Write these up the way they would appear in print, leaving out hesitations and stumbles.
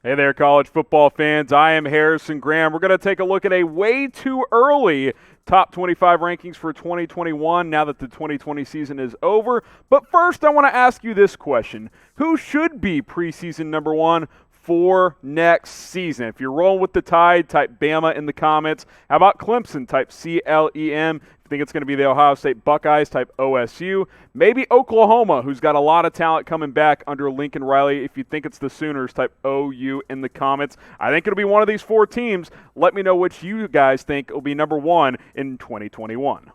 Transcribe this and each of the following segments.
Hey there, college football fans. I am Harrison Graham. We're going to take a look at a way too early top 25 rankings for 2021 now that the 2020 season is over. But first, I want to ask you this question. Who should be preseason number one for next season? If you're rolling with the Tide, type Bama in the comments. How about Clemson? Type CLEM. If you think it's going to be the Ohio State Buckeyes, type OSU. Maybe Oklahoma, who's got a lot of talent coming back under Lincoln Riley. If you think it's the Sooners, type OU in the comments. I think it'll be one of these four teams. Let me know which you guys think will be number one in 2021.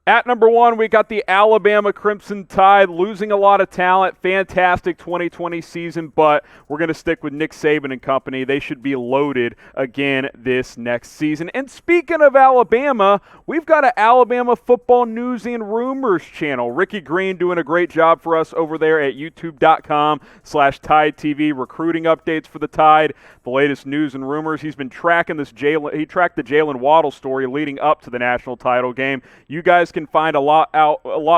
At number one, we got the Alabama Crimson Tide, losing a lot of talent. Fantastic 2020 season, but we're going to stick with Nick Saban and company. They should be loaded again this next season. And speaking of Alabama, we've got an Alabama football news and rumors channel. Ricky Green doing a great job for us over there at youtube.com/Tide TV, recruiting updates for the Tide, the latest news and rumors. He's been tracking he tracked the Jalen Waddle story leading up to the national title game. You guys can find a lot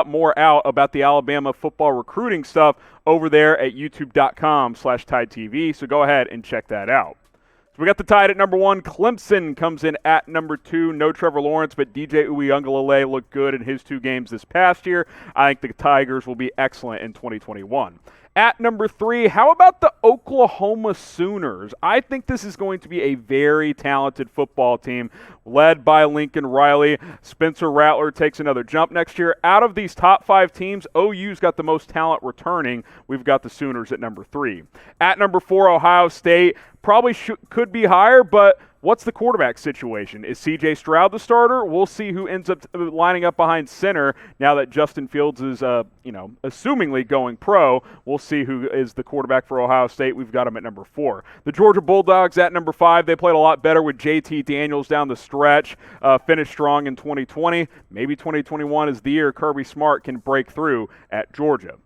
more out about the Alabama football recruiting stuff over there at youtube.com/Tide TV. So go ahead and check that out. So we got the Tide at number one. Clemson comes in at number two. No Trevor Lawrence, but DJ Uiagalelei looked good in his two games this past year. I think the Tigers will be excellent in 2021. At number three, how about the Oklahoma Sooners? I think this is going to be a very talented football team led by Lincoln Riley. Spencer Rattler takes another jump next year. Out of these top five teams, OU's got the most talent returning. We've got the Sooners at number three. At number four, Ohio State. Probably could be higher, but what's the quarterback situation? Is C.J. Stroud the starter? We'll see who ends up lining up behind center now that Justin Fields is, assumingly going pro. We'll see who is the quarterback for Ohio State. We've got him at number four. The Georgia Bulldogs at number five. They played a lot better with J.T. Daniels down the stretch. Finished strong in 2020. Maybe 2021 is the year Kirby Smart can break through at Georgia.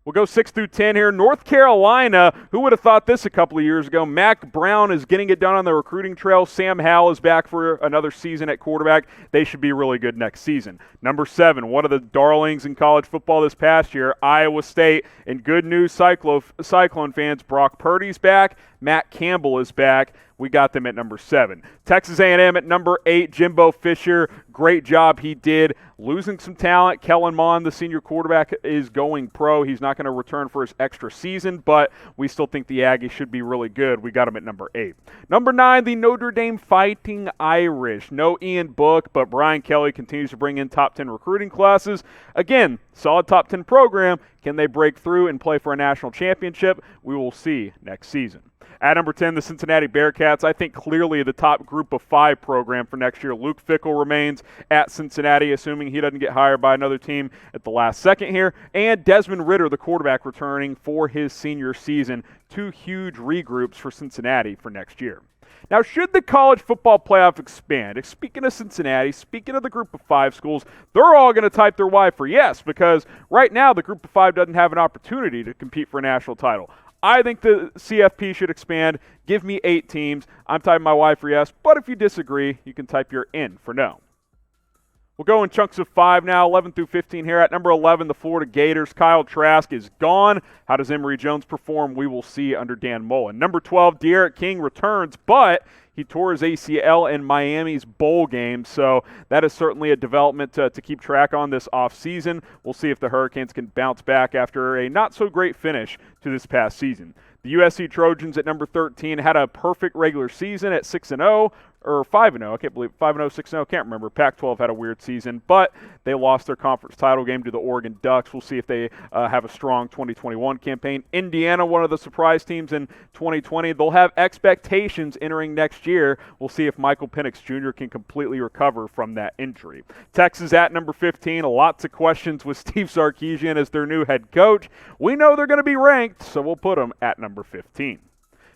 We'll go 6 through 10 here. North Carolina, who would have thought this a couple of years ago? Mac Brown is getting it done on the recruiting trail. Sam Howell is back for another season at quarterback. They should be really good next season. Number 7, one of the darlings in college football this past year, Iowa State. And good news, Cyclone fans, Brock Purdy's back. Matt Campbell is back. We got them at number 7. Texas A&M at number 8, Jimbo Fisher. Great job he did. Losing some talent. Kellen Mond, the senior quarterback, is going pro. He's not going to return for his extra season, but we still think the Aggies should be really good. We got him at number 8. Number 9, the Notre Dame Fighting Irish. No Ian Book, but Brian Kelly continues to bring in top 10 recruiting classes. Again, solid top 10 program. Can they break through and play for a national championship? We will see next season. At number 10, the Cincinnati Bearcats. I think clearly the top group of 5 program for next year. Luke Fickell remains at Cincinnati, assuming he doesn't get hired by another team at the last second here. And Desmond Ridder, the quarterback, returning for his senior season. 2 huge regroups for Cincinnati for next year. Now, should the college football playoff expand? Speaking of Cincinnati, speaking of the group of 5 schools, they're all going to type their Y for yes, because right now the group of 5 doesn't have an opportunity to compete for a national title. I think the CFP should expand. Give me 8 teams. I'm typing my Y for yes, but if you disagree, you can type your N for no. We'll go in chunks of 5 now, 11 through 15 here. At number 11, the Florida Gators. Kyle Trask is gone. How does Emory Jones perform? We will see under Dan Mullen. Number 12, De'Aaron King returns, but he tore his ACL in Miami's bowl game, so that is certainly a development to keep track on this offseason. We'll see if the Hurricanes can bounce back after a not-so-great finish to this past season. The USC Trojans at number 13 had a perfect regular season at 6-0, or 5-0. I can't believe 5-0, 6-0. Can't remember. Pac-12 had a weird season, but they lost their conference title game to the Oregon Ducks. We'll see if they have a strong 2021 campaign. Indiana, one of the surprise teams in 2020. They'll have expectations entering next year. We'll see if Michael Penix Jr. can completely recover from that injury. Texas at number 15. Lots of questions with Steve Sarikisian as their new head coach. We know they're going to be ranked, so we'll put them at number 15.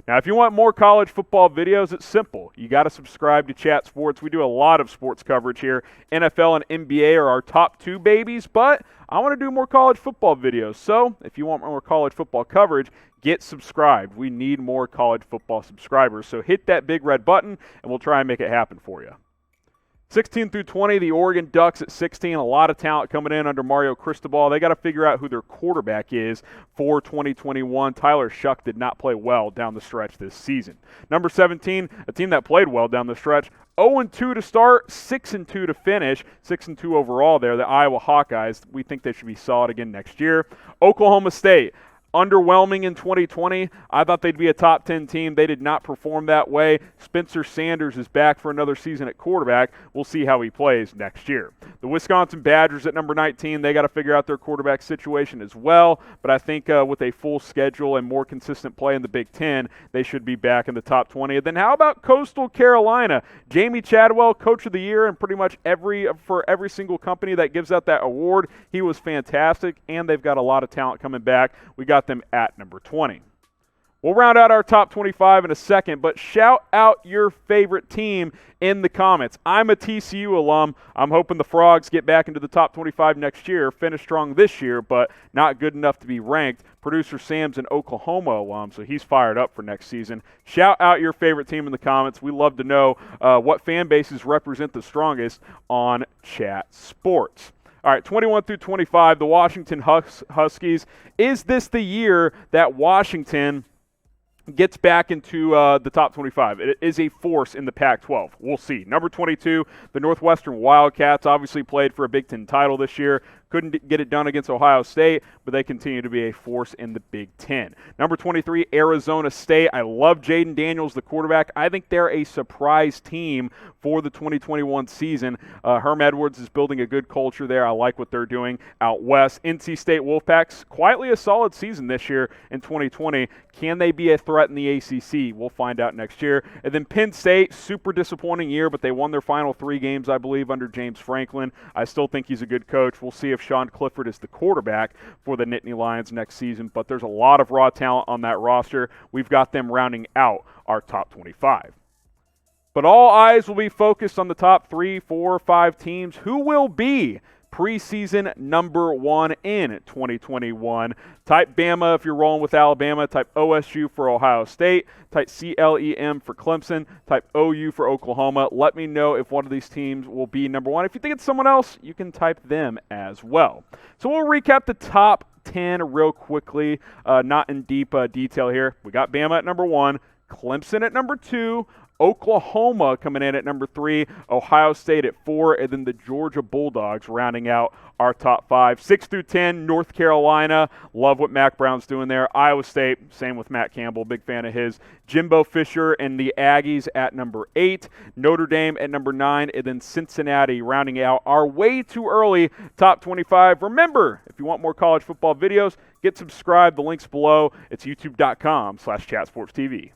Now, if you want more college football videos, it's simple. You got to subscribe to Chat Sports. We do a lot of sports coverage here. NFL and NBA are our top 2 babies, but I want to do more college football videos. So if you want more college football coverage, get subscribed. We need more college football subscribers. So hit that big red button, and we'll try and make it happen for you. 16 through 20, the Oregon Ducks at 16. A lot of talent coming in under Mario Cristobal. They got to figure out who their quarterback is for 2021. Tyler Shuck did not play well down the stretch this season. Number 17, a team that played well down the stretch. 0-2 to start, 6-2 to finish, 6-2 overall there. The Iowa Hawkeyes, we think they should be solid again next year. Oklahoma State. Underwhelming in 2020. I thought they'd be a top 10 team. They did not perform that way. Spencer Sanders is back for another season at quarterback. We'll see how he plays next year. The Wisconsin Badgers at number 19, they got to figure out their quarterback situation as well, but I think with a full schedule and more consistent play in the Big Ten, they should be back in the top 20. And then how about Coastal Carolina? Jamie Chadwell, Coach of the Year, and pretty much for every single company that gives out that award, he was fantastic, and they've got a lot of talent coming back. We got them at number 20. We'll round out our top 25 in a second, but shout out your favorite team in the comments. I'm a TCU alum. I'm hoping the Frogs get back into the top 25 next year, finish strong this year, but not good enough to be ranked. Producer Sam's an Oklahoma alum, so he's fired up for next season. Shout out your favorite team in the comments. We love to know what fan bases represent the strongest on Chat Sports. All right, 21 through 25, the Washington Huskies. Is this the year that Washington gets back into the top 25? It is a force in the Pac-12. We'll see. Number 22, the Northwestern Wildcats obviously played for a Big Ten title this year. Couldn't get it done against Ohio State, but they continue to be a force in the Big Ten. Number 23, Arizona State. I love Jaden Daniels, the quarterback. I think they're a surprise team for the 2021 season. Herm Edwards is building a good culture there. I like what they're doing out west. NC State Wolfpacks, quietly a solid season this year in 2020. Can they be a threat in the ACC? We'll find out next year. And then Penn State, super disappointing year, but they won their final 3 games, I believe, under James Franklin. I still think he's a good coach. We'll see if Sean Clifford is the quarterback for the Nittany Lions next season, but there's a lot of raw talent on that roster. We've got them rounding out our top 25. But all eyes will be focused on the top 3, 4, 5 teams who will be preseason number 1 in 2021. Type Bama if you're rolling with Alabama. Type OSU for Ohio State. Type CLEM for Clemson. Type OU for Oklahoma. Let me know if one of these teams will be number 1. If you think it's someone else, you can type them as well. So we'll recap the top 10 real quickly, not in deep detail here. We got Bama at number 1, Clemson at number 2, Oklahoma coming in at number 3, Ohio State at 4, and then the Georgia Bulldogs rounding out our top 5. 6 through 10, North Carolina. Love what Mac Brown's doing there. Iowa State, same with Matt Campbell, big fan of his. Jimbo Fisher and the Aggies at number 8, Notre Dame at number 9, and then Cincinnati rounding out our way too early top 25. Remember, if you want more college football videos, get subscribed. The link's below. It's youtube.com/chatsportstv.